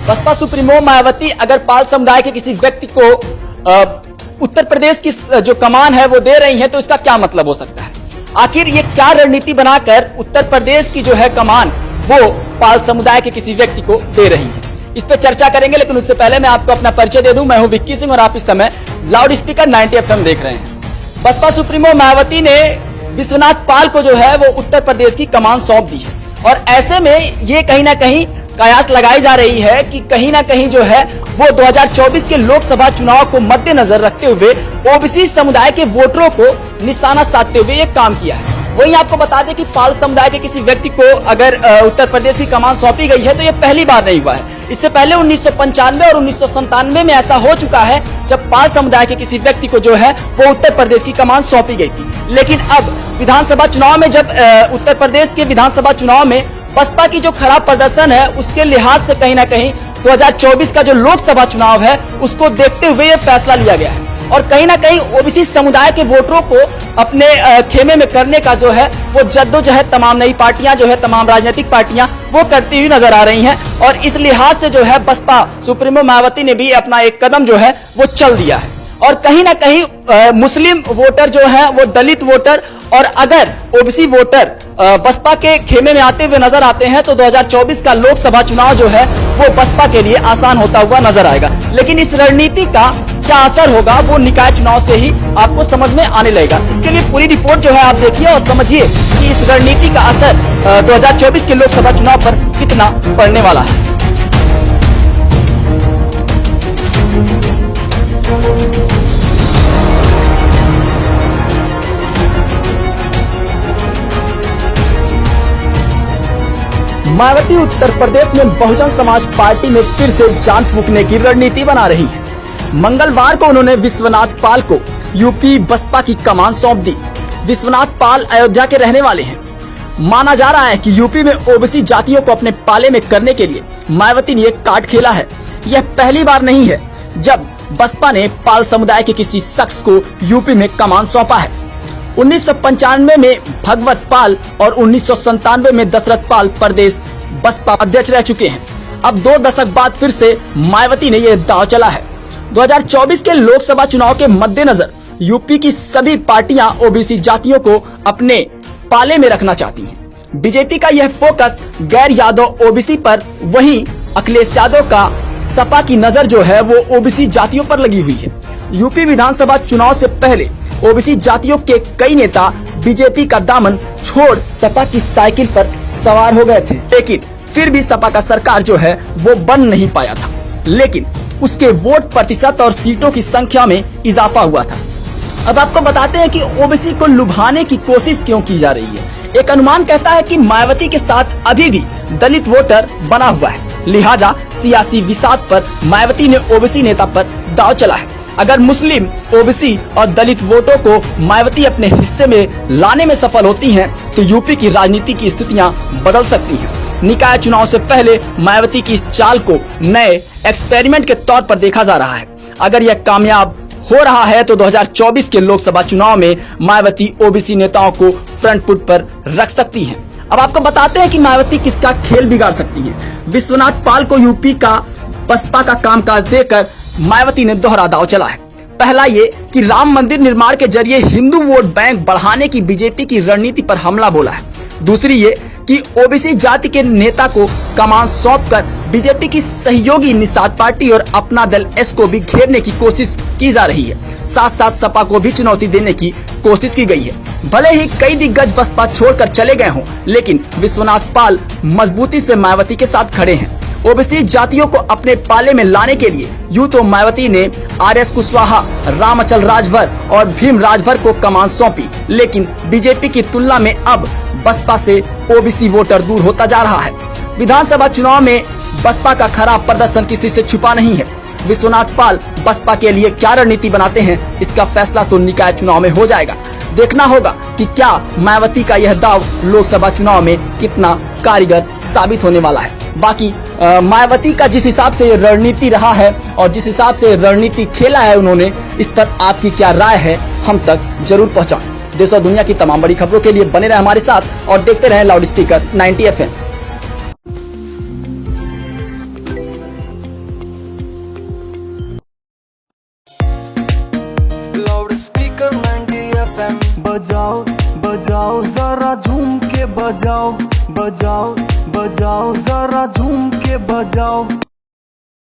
Baspa supremo Mayawati अगर पाल समुदाय के किसी व्यक्ति को उत्तर प्रदेश की जो कमान है वो दे रही है तो इसका क्या मतलब हो सकता है? आखिर ये क्या रणनीति बनाकर उत्तर प्रदेश की जो है कमान वो पाल समुदाय के किसी व्यक्ति को दे रही है? इस पर चर्चा करेंगे, लेकिन उससे पहले मैं आपको अपना परिचय दे दूं। मैं हूं विक्की सिंह और आप इस समय लाउड स्पीकर 90 FM देख रहे हैं। बसपा सुप्रीमो मायावती ने विश्वनाथ पाल को जो है वो उत्तर प्रदेश की कमान सौंप दी है और ऐसे में ये कहीं ना कहीं कयास लगाई जा रही है कि कहीं ना कहीं जो है वो 2024 के लोकसभा चुनाव को मद्देनजर रखते हुए ओबीसी समुदाय के वोटरों को निशाना साधते हुए ये काम किया है। वहीं आपको बता दें कि पाल समुदाय के किसी व्यक्ति को अगर उत्तर प्रदेश की कमान सौंपी गई है तो ये पहली बार नहीं हुआ है। इससे पहले 1995 और 1997 में ऐसा हो चुका है जब पाल समुदाय के किसी व्यक्ति को जो है वो उत्तर प्रदेश की कमान सौंपी गई थी। लेकिन अब विधानसभा चुनाव में जब उत्तर प्रदेश के विधानसभा चुनाव में बसपा की जो खराब प्रदर्शन है उसके लिहाज से कहीं ना कहीं 2024 का जो लोकसभा चुनाव है उसको देखते हुए ये फैसला लिया गया है और कहीं ना कहीं ओबीसी समुदाय के वोटरों को अपने खेमे में करने का जो है वो जद्दोजहद तमाम नई पार्टियां जो है तमाम राजनीतिक पार्टियां वो करती हुई नजर आ रही हैं और इस लिहाज से जो है बसपा सुप्रीमो मायावती ने भी अपना एक कदम जो है वो चल दिया है और कहीं ना कहीं मुस्लिम वोटर जो है वो दलित वोटर और अगर ओबीसी वोटर बसपा के खेमे में आते हुए नजर आते हैं तो 2024 का लोकसभा चुनाव जो है वो बसपा के लिए आसान होता हुआ नजर आएगा। लेकिन इस रणनीति का क्या असर होगा वो निकाय चुनाव से ही आपको समझ में आने लगेगा। इसके लिए पूरी रिपोर्ट जो है आप देखिए और समझिए कि इस रणनीति का असर 2024 के लोकसभा चुनाव पर कितना पड़ने वाला है। मायावती उत्तर प्रदेश में बहुजन समाज पार्टी में फिर से जान फूंकने की रणनीति बना रही है। मंगलवार को उन्होंने विश्वनाथ पाल को यूपी बसपा की कमान सौंप दी। विश्वनाथ पाल अयोध्या के रहने वाले हैं। माना जा रहा है कि यूपी में ओबीसी जातियों को अपने पाले में करने के लिए मायावती ने एक कार्ड खेला है। यह पहली बार नहीं है जब बसपा ने पाल समुदाय के किसी शख्स को यूपी में कमान सौंपा है। 1995 में भगवत पाल और 1997 में दशरथ पाल प्रदेश बसपा अध्यक्ष रह चुके हैं। अब 2 दशक बाद फिर से मायावती ने यह दांव चला है। 2024 के लोकसभा चुनाव के मद्देनजर यूपी की सभी पार्टियां ओबीसी जातियों को अपने पाले में रखना चाहती हैं। बीजेपी का यह फोकस गैर यादव ओबीसी पर, वहीं अखिलेश यादव का सपा की नजर जो है वो ओबीसी जातियों पर लगी हुई है। यूपी विधानसभा चुनाव से पहले ओबीसी जातियों के कई नेता बीजेपी का दामन छोड़ सपा की साइकिल पर सवार हो गए थे, लेकिन फिर भी सपा का सरकार जो है वो बन नहीं पाया था। लेकिन उसके वोट प्रतिशत और सीटों की संख्या में इजाफा हुआ था। अब आपको बताते हैं कि ओबीसी को लुभाने की कोशिश क्यों की जा रही है। एक अनुमान कहता है कि मायावती के साथ अभी भी दलित वोटर बना हुआ है, लिहाजा सियासी विषाद पर मायावती ने ओबीसी नेता पर दांव चला है। अगर मुस्लिम, ओबीसी और दलित वोटों को मायावती अपने हिस्से में लाने में सफल होती हैं तो यूपी की राजनीति की स्थितियां बदल सकती हैं। निकाय चुनाव से पहले मायावती की इस चाल को नए एक्सपेरिमेंट के तौर पर देखा जा रहा है। अगर यह कामयाब हो रहा है तो 2024 के लोकसभा चुनाव में मायावती ओबीसी नेताओं को फ्रंट फुट पर रख सकती हैं। अब आपको बताते हैं कि मायावती किसका खेल बिगाड़ सकती है। विश्वनाथ पाल को यूपी का बसपा का कामकाज देकर मायावती ने दोहरा दांव चला है। पहला ये कि राम मंदिर निर्माण के जरिए हिंदू वोट बैंक बढ़ाने की बीजेपी की रणनीति पर हमला बोला है। दूसरी ये कि ओबीसी जाति के नेता को कमान सौंपकर बीजेपी की सहयोगी निषाद पार्टी और अपना दल एस को भी घेरने की कोशिश की जा रही है। साथ साथ सपा को भी चुनौती देने की कोशिश की गई है। भले ही कई दिग्गज बसपा छोड़कर चले गए हों, लेकिन विश्वनाथ पाल मजबूती से मायावती के साथ खड़े हैं। ओबीसी जातियों को अपने पाले में लाने के लिए यूं तो मायावती ने आरएस कुशवाहा, रामचल राजभर और भीम राजभर को कमान सौंपी, लेकिन बीजेपी की तुलना में अब बसपा से ओबीसी वोटर दूर होता जा रहा है। विधानसभा चुनाव में बसपा का खराब प्रदर्शन किसी से छुपा नहीं है। विश्वनाथ पाल बसपा के लिए क्या रणनीति बनाते हैं, इसका फैसला तो निकाय चुनाव में हो जाएगा। देखना होगा कि क्या मायावती का यह दाव लोकसभा चुनाव में कितना कारगर साबित होने वाला है। बाकी मायावती का जिस हिसाब से रणनीति रहा है और जिस हिसाब से रणनीति खेला है उन्होंने, इस पर आपकी क्या राय है हम तक जरूर पहुंचाएं। देश और दुनिया की तमाम बड़ी खबरों के लिए बने रहे हमारे साथ और देखते रहे लाउड स्पीकर 90 FM। बजाओ बजाओ जरा झूम के बजाओ, बजाओ बजाओ जरा झूम के बजाओ।